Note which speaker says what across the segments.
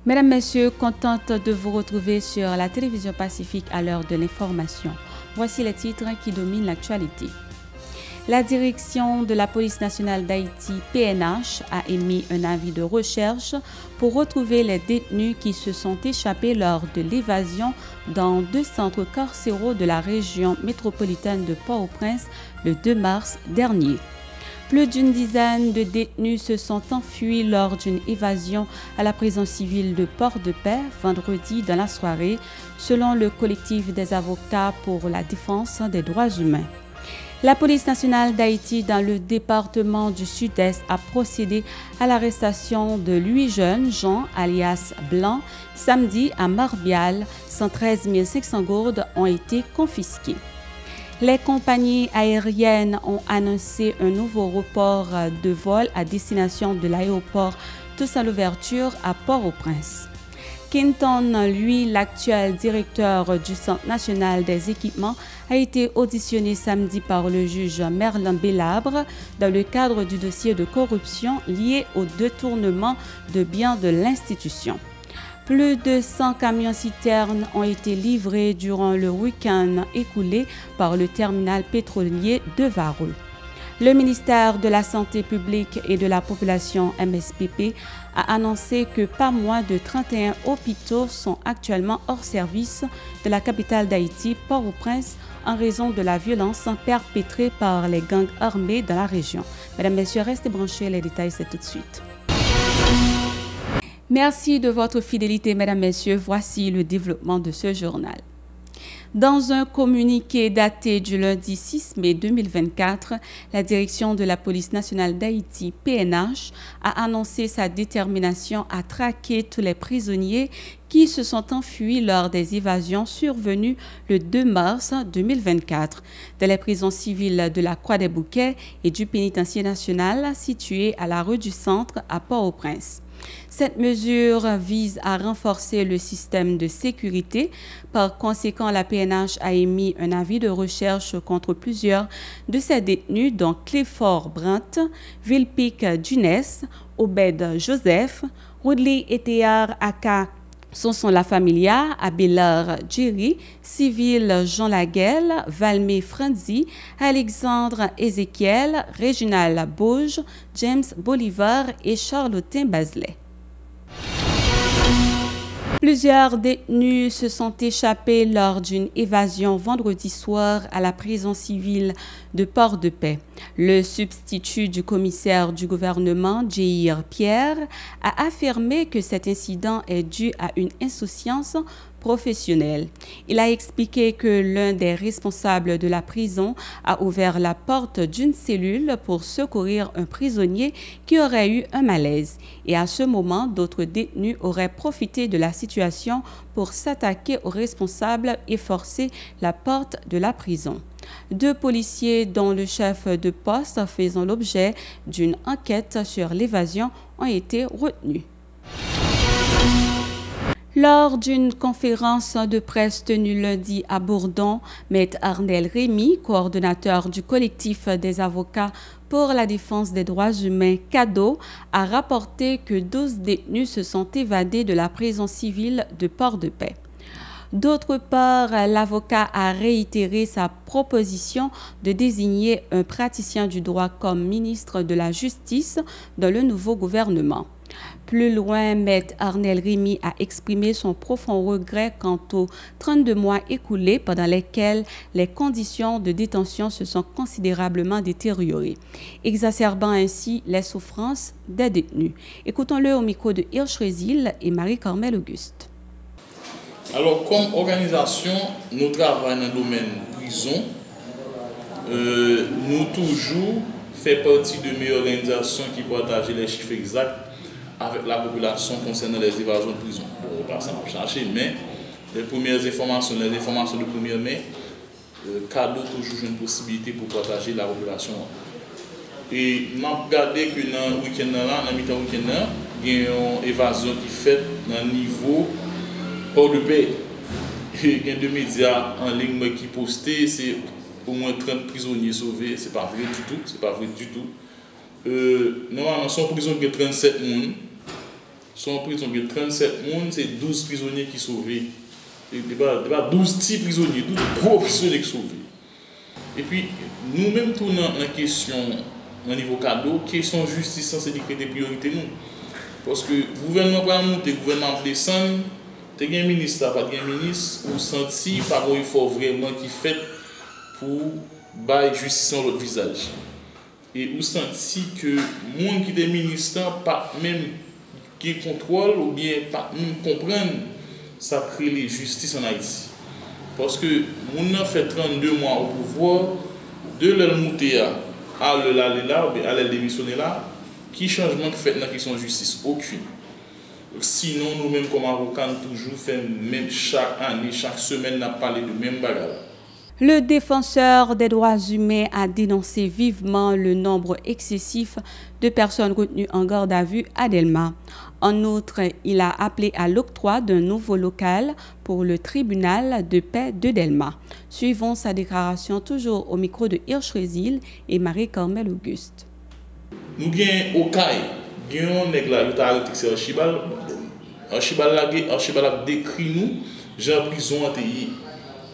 Speaker 1: Mesdames, Messieurs, contente de vous retrouver sur la télévision Pacifique à l'heure de l'information. Voici les titres qui dominent l'actualité. La direction de la police nationale d'Haïti, PNH, a émis un avis de recherche pour retrouver les détenus qui se sont échappés lors de l'évasion dans 2 centres carcéraux de la région métropolitaine de Port-au-Prince le 2 mars dernier. Plus d'une dizaine de détenus se sont enfuis lors d'une évasion à la prison civile de Port-de-Paix vendredi dans la soirée, selon le collectif des avocats pour la défense des droits humains. La police nationale d'Haïti dans le département du Sud-Est a procédé à l'arrestation de 8 jeunes, Jean alias Blanc, samedi à Marbial. 113 500 gourdes ont été confisquées. Les compagnies aériennes ont annoncé un nouveau report de vol à destination de l'aéroport Toussaint Louverture à Port-au-Prince. Quinton, lui, l'actuel directeur du Centre national des équipements, a été auditionné samedi par le juge Merlin Bélabre dans le cadre du dossier de corruption lié au détournement de biens de l'institution. Plus de 100 camions-citernes ont été livrés durant le week-end écoulé par le terminal pétrolier de Vareux. Le ministère de la Santé publique et de la Population MSPP a annoncé que pas moins de 31 hôpitaux sont actuellement hors service de la capitale d'Haïti, Port-au-Prince, en raison de la violence perpétrée par les gangs armés dans la région. Mesdames, Messieurs, restez branchés, les détails c'est tout de suite. Merci de votre fidélité, Mesdames, Messieurs. Voici le développement de ce journal. Dans un communiqué daté du lundi 6 mai 2024, la direction de la police nationale d'Haïti, PNH, a annoncé sa détermination à traquer tous les prisonniers qui se sont enfuis lors des évasions survenues le 2 mars 2024 dans les prisons civiles de la Croix-des-Bouquets et du pénitencier national situé à la rue du Centre à Port-au-Prince. Cette mesure vise à renforcer le système de sécurité. Par conséquent, la PNH a émis un avis de recherche contre plusieurs de ces détenus, dont Clifford Brandt, Vilpic Dunès, Obed Joseph, Woodley Etéard Aka Sonson La Familia, Abélard Djiri, Civil Jean Laguelle, Valmé Franzi, Alexandre Ézéchiel, Réginald Bauge, James Bolivar et Charlotin Bazelet. Plusieurs détenus se sont échappés lors d'une évasion vendredi soir à la prison civile de Port-de-Paix. Le substitut du commissaire du gouvernement, Jair Pierre, a affirmé que cet incident est dû à une insouciance professionnelle. Il a expliqué que l'un des responsables de la prison a ouvert la porte d'une cellule pour secourir un prisonnier qui aurait eu un malaise. Et à ce moment, d'autres détenus auraient profité de la situation pour s'attaquer aux responsables et forcer la porte de la prison. 2 policiers, dont le chef de poste faisant l'objet d'une enquête sur l'évasion, ont été retenus. Lors d'une conférence de presse tenue lundi à Bourdon, M. Arnel Rémy, coordonnateur du collectif des avocats pour la défense des droits humains CADO, a rapporté que 12 détenus se sont évadés de la prison civile de Port-de-Paix. D'autre part, l'avocat a réitéré sa proposition de désigner un praticien du droit comme ministre de la Justice dans le nouveau gouvernement. Plus loin, M. Arnel Rémy a exprimé son profond regret quant aux 32 mois écoulés pendant lesquels les conditions de détention se sont considérablement détériorées, exacerbant ainsi les souffrances des détenus. Écoutons-le au micro de Hirsch Rézil et Marie-Carmel Auguste.
Speaker 2: Alors, comme organisation, nous travaillons dans le domaine prison. Nous toujours fait partie de mes organisations qui partagent les chiffres exacts avec la population concernant les évasions de prison. On va pas s'en chercher, mais les premières informations, les informations de 1er mai, CADO toujours une possibilité pour partager la population. Et nous avons regardé que dans le week-end, dans le mi-temps week-end, il y a une évasion qui est faite dans le niveau Port-de-Paix. Il y a 2 médias en ligne qui postent, c'est au moins 30 prisonniers sauvés. Ce n'est pas vrai du tout. C'est pas vrai du tout. Normalement, son prison il y a 37 personnes. son prison de 37 personnes, c'est 12 prisonniers qui sont sauvés. Il n'y a pas 12 petits prisonniers, 12 gros prisonniers qui sont sauvés. Et puis, nous-mêmes, tout dans la question, au niveau cadeau, question justice, c'est des priorités. Nous. Parce que le gouvernement va monter, le gouvernement descend, tu as un ministre, pas de ministre, ou senti par un effort vraiment qui fait pour bailler justice dans l'autre visage. Et vous senti que les gens qui sont ministres, pas même qui contrôlent ou bien pas même comprennent, ça crée la justice en Haïti. Parce que nous avons fait 32 mois au pouvoir, de leur monter à l'aller là, à leur démissionner là, qui changement fait dans la question de justice? Aucune. Sinon, nous-mêmes, comme avocats, nous toujours fait même chaque année, chaque semaine, nous parlé de même bagarre.
Speaker 1: Le défenseur des droits humains a dénoncé vivement le nombre excessif de personnes retenues en garde à vue à Delma. En outre, il a appelé à l'octroi d'un nouveau local pour le tribunal de paix de Delma. Suivons sa déclaration toujours au micro de Hirsch-Résil et Marie-Carmel Auguste.
Speaker 2: Nous avons au CAI, nous avons arrêté c'est Archibald. Archibald a décrit nous, j'ai en prison à TI.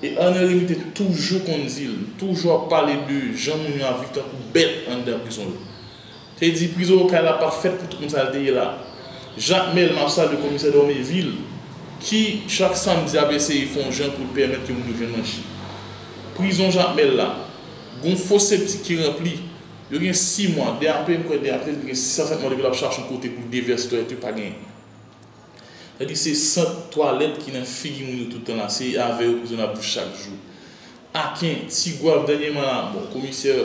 Speaker 2: Et en réalité, toujours qu'on dit, toujours parler de gens qui ont vécu pour bête en dedans prison. C'est dit prison au CAI n'a pas fait pour tout le monde là. Jacques Mel, le commissaire d'Orméville, qui chaque samedi a essayé de faire un gens pour permettre que nous viennent manger. Prison Jacques Mel là, il y a un faux septique qui est rempli. Il y a 6 mois, DAP, il y a 600 mois de la charge un côté pour déverser tout et pas gagner. C'est-à-dire c'est 100 toilettes qui n'ont fini tout le temps là, c'est avec eux qui ont bouche chaque jour. À quin, Tigouab, dernièrement, bon, commissaire,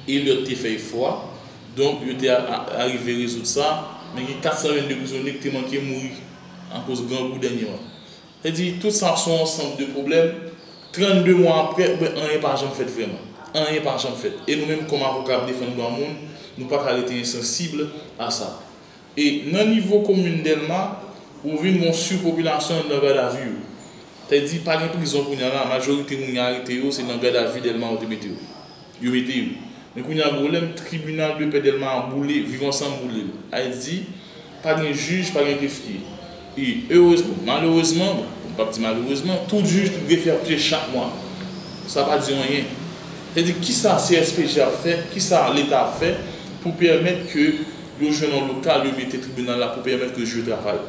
Speaker 2: il a fait froid, donc il était arrivé à résoudre ça. Mais il y a 422 prisonniers qui ont manqué de mourir en cause de grand coup dernièrement. C'est-à-dire, tout ça sont ensemble de problèmes. 32 mois après, rien pas jamais fait vraiment. Rien pas jamais fait. Et nous-mêmes, comme avocats défendant le monde, nous ne pouvons pas arrêter insensibles à ça. Et dans le niveau commune d'Elma, où vient une surpopulation dans le garde à vue. C'est-à-dire, pas de prison pour la majorité de arrêtés, c'est dans le garde à vue d'Elma où ils mettent. Mais quand il y a un problème, le tribunal de paix d'Elma a boulé, vivant ensemble boulé. Elle dit, pas de juge, pas de greffier. Et heureusement, malheureusement, pas dire malheureusement, tout juge, tout greffier a chaque mois. Ça ne veut pas dire rien. C'est-à-dire, qui ça CSPJ a fait, qui ça l'État a fait pour permettre que le jeune local, le mette tribunal là, pour permettre que le juge travaille.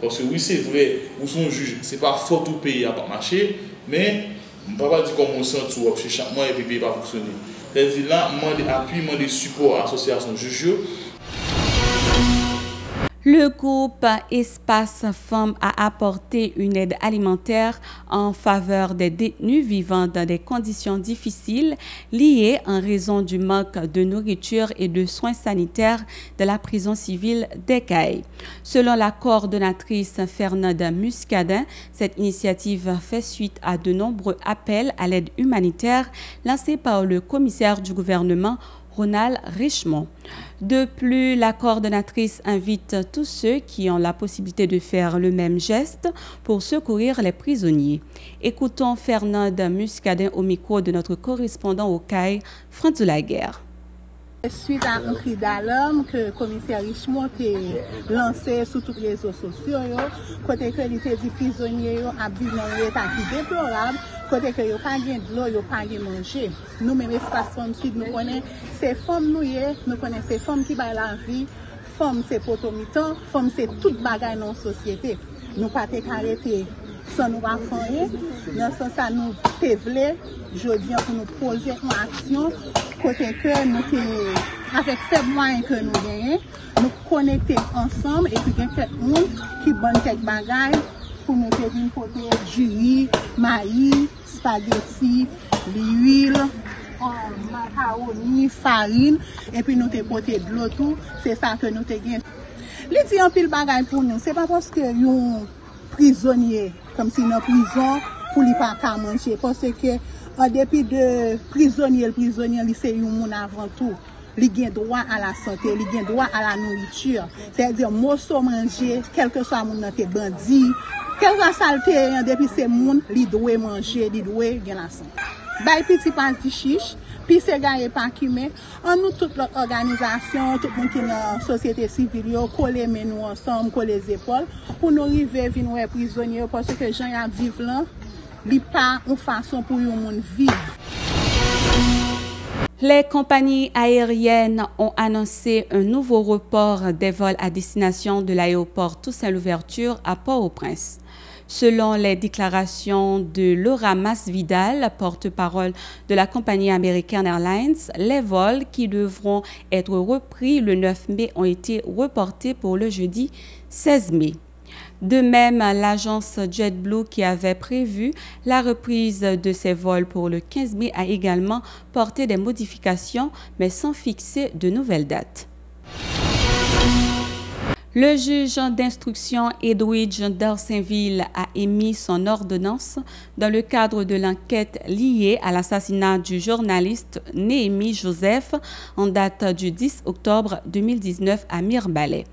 Speaker 2: Parce que oui, c'est vrai, où son juge, ce n'est pas fort tout pays à pas marcher, mais on ne peut pas dire comme on sent tout, chaque mois et puis il ne peut pas fonctionner. C'est-à-dire là, moi, appui, moi, des supports à l'association juge.
Speaker 1: Le groupe Espace Femmes a apporté une aide alimentaire en faveur des détenus vivant dans des conditions difficiles liées en raison du manque de nourriture et de soins sanitaires de la prison civile d'Ekaï. Selon la coordonnatrice Fernande Muscadin, cette initiative fait suite à de nombreux appels à l'aide humanitaire lancés par le commissaire du gouvernement Ronald Richemont. De plus, la coordonnatrice invite tous ceux qui ont la possibilité de faire le même geste pour secourir les prisonniers. Écoutons Fernande Muscadin au micro de notre correspondant au CAI, Franz Laguerre.
Speaker 3: Suite à un cri d'alarme que le commissaire Richemont a lancé sur tous les réseaux sociaux, côté que les prisonniers ont vécu dans un état déplorable, côté que ils n'ont pas de l'eau, ils n'ont pas de manger. Nous-mêmes, Espace Femmes Sud, nous connaissons ces femmes, nous connaissons ces femmes qui baillent la vie, femmes c'est potomitan, femmes c'est toute bagaille dans la société. Nous ne pouvons pas arrêter sans nous faire. Dans ce sens, nous devons, je dis, pour nous poser une action, côté que nous, avec ces moyens que nous gagnons, nous connecter ensemble et puis il y a quelqu'un qui bonne quelques bagailles pour nous venir côté du riz, maïs, spaghetti, l'huile, macaroni, farine, et puis nous te porter de l'eau tout, c'est ça que nous te gagnons. Les dit en pile bagaille pour nous, c'est pas parce que un prisonnier, comme si dans prison, pour lui pas qu'à manger, parce que en dépit de prisonnier, le prisonnier, c'est un monde avant tout. Il a droit à la santé, il a droit à la nourriture. C'est-à-dire, morceau manger, quel que soit mon bandit, quel que soit le depuis ces monde, il doit manger, il doit gagner la santé. Bay petit pas de chiche, puis c'est gagné par qui mais en nous toute l'organisation, tout le monde qui est dans la société civile, coller nous ensemble, coller les épaules pour nous arriver à venir prisonniers parce que les gens qui vivent là, il n'y a pas une façon pour les gens vivre.
Speaker 1: Les compagnies aériennes ont annoncé un nouveau report des vols à destination de l'aéroport Toussaint-Louverture à Port-au-Prince. Selon les déclarations de Laura Masvidal, porte-parole de la compagnie American Airlines, les vols qui devront être repris le 9 mai ont été reportés pour le jeudi 16 mai. De même, l'agence JetBlue qui avait prévu la reprise de ses vols pour le 15 mai a également porté des modifications, mais sans fixer de nouvelles dates. Le juge d'instruction Edwidge d'Orsainville a émis son ordonnance dans le cadre de l'enquête liée à l'assassinat du journaliste Néhémie Joseph en date du 10 octobre 2019 à Mirebalais.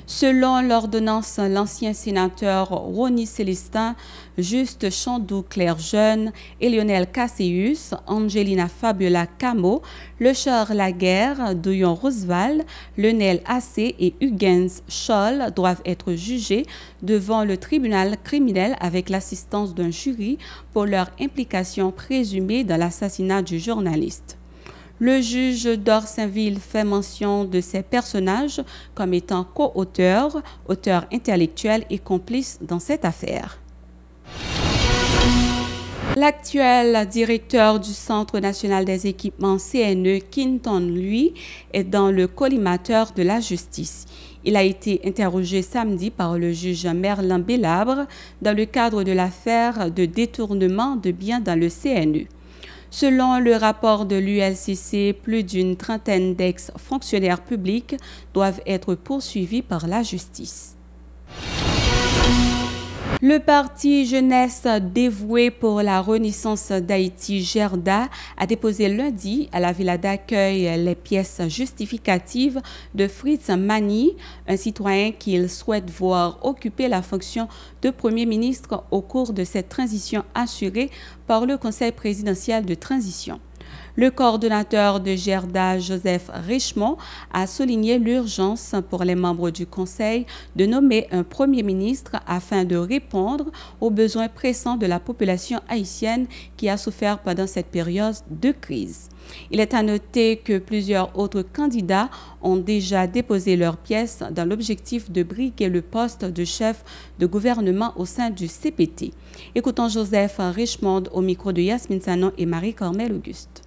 Speaker 1: Selon l'ordonnance, l'ancien sénateur Ronnie Célestin, Juste Chandou Claire-Jeune et Lionel Casséus, Angelina Fabiola Camo, Le Charles Laguerre, Douillon Roosevelt, Lionel Assé et Hugens Scholl doivent être jugés devant le tribunal criminel avec l'assistance d'un jury pour leur implication présumée dans l'assassinat du journaliste. Le juge d'Orsainville fait mention de ces personnages comme étant co-auteurs, auteurs intellectuels et complices dans cette affaire. L'actuel directeur du Centre national des équipements CNE, Quinton, lui, est dans le collimateur de la justice. Il a été interrogé samedi par le juge Merlin Bélabre dans le cadre de l'affaire de détournement de biens dans le CNE. Selon le rapport de l'ULCC, plus d'une trentaine d'ex-fonctionnaires publics doivent être poursuivis par la justice. Le parti Jeunesse dévoué pour la renaissance d'Haïti, Gerda, a déposé lundi à la villa d'accueil les pièces justificatives de Fritz Mani, un citoyen qu'il souhaite voir occuper la fonction de Premier ministre au cours de cette transition assurée par le Conseil présidentiel de transition. Le coordonnateur de Gerda, Joseph Richemont, a souligné l'urgence pour les membres du Conseil de nommer un Premier ministre afin de répondre aux besoins pressants de la population haïtienne qui a souffert pendant cette période de crise. Il est à noter que plusieurs autres candidats ont déjà déposé leurs pièces dans l'objectif de briguer le poste de chef de gouvernement au sein du CPT. Écoutons Joseph Richemont au micro de Yasmine Sanon et Marie-Cormel Auguste.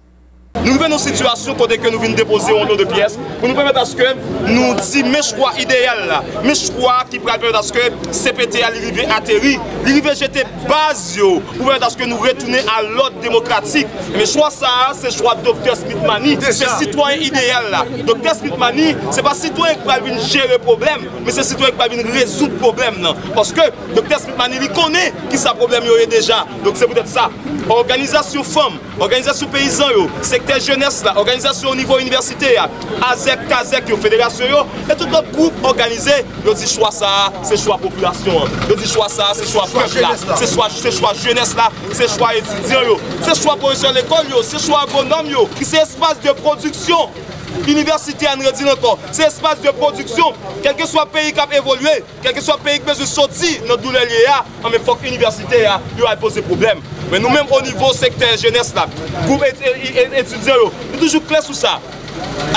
Speaker 4: Nous venons dans une situation côté que nous venons déposer un lot de pièces pour nous permettre à ce que nous disions mes choix idéaux là, mes choix qui permettent à ce que CPT arrive atterri, arrive jeter base pour permettre à ce que nous retournions à l'ordre démocratique. Mais choix ça, c'est choix de Dr Smith Mani, c'est citoyen idéal là. Dr Smith Mani, c'est pas citoyen qui va venir gérer le problème, mais c'est citoyen qui va venir résoudre le problème non. Parce que Dr Smith Mani il connaît qui ça problème il y a déjà. Donc c'est peut-être ça. Organisation femmes, organisation paysans, secteur jeunesse, organisation au niveau universitaire, AZEC, KAZEC, fédération, et tout notre groupe organisé, nous dit choix ça, c'est choix population, nous dit choix ça, c'est choix peuple là, c'est choix jeunesse là, c'est choix étudiants, c'est choix professeurs de l'école, c'est choix agronome, c'est espace de production. Université en redit encore, c'est espace de production, quel que soit le pays qui a évolué, quel que soit le pays qui peut sortir notre douleur liée, mais il faut que l'université a posé problème. Mais nous-mêmes au niveau secteur jeunesse, groupe étudiants, nous sommes toujours clairs sur ça.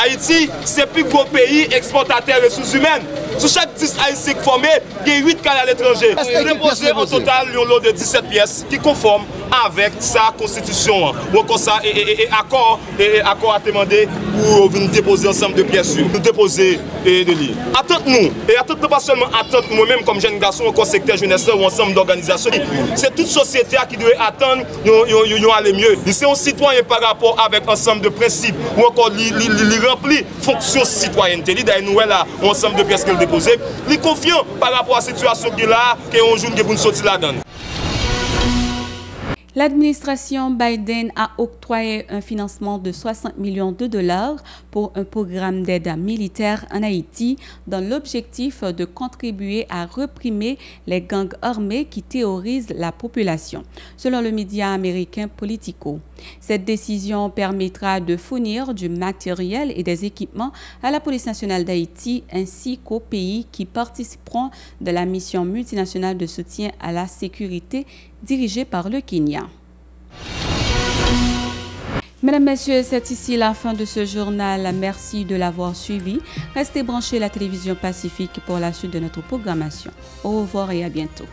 Speaker 4: Haïti, c'est le plus gros pays exportateur de ressources humaines. Sur chaque 10 Haïtiens formés, il y a 8 cas à l'étranger. Nous déposé en total un lot de 17 pièces qui conforment avec sa constitution. Ou encore ça, et accord à demander pour venir déposer ensemble de pièces. Nous déposer et de lire. Attendez-nous, et attendez-nous pas seulement attendre moi-même comme jeune garçon, au secteur jeunesse ou ensemble d'organisations. C'est toute société qui doit attendre, nous aller mieux. C'est un citoyen par rapport avec ensemble de principes ou encore il remplit fonction citoyenneté. Il nous là ensemble de pièces qu'il déposé. Il est confiant par rapport à la situation qu'il a, qu'on joue pour nous sortir là-dedans.
Speaker 1: L'administration Biden a octroyé un financement de 60 millions de dollars pour un programme d'aide militaire en Haïti dans l'objectif de contribuer à réprimer les gangs armés qui terrorisent la population, selon le média américain Politico. Cette décision permettra de fournir du matériel et des équipements à la police nationale d'Haïti ainsi qu'aux pays qui participeront de la mission multinationale de soutien à la sécurité dirigée par le Kenya. Mesdames, Messieurs, c'est ici la fin de ce journal. Merci de l'avoir suivi. Restez branchés à la télévision Pacifique pour la suite de notre programmation. Au revoir et à bientôt.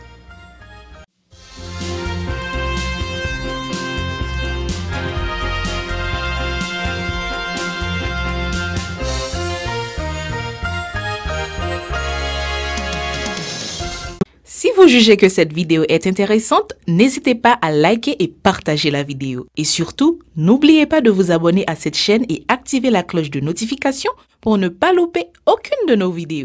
Speaker 5: Si vous jugez que cette vidéo est intéressante, n'hésitez pas à liker et partager la vidéo. Et surtout, n'oubliez pas de vous abonner à cette chaîne et activer la cloche de notification pour ne pas louper aucune de nos vidéos.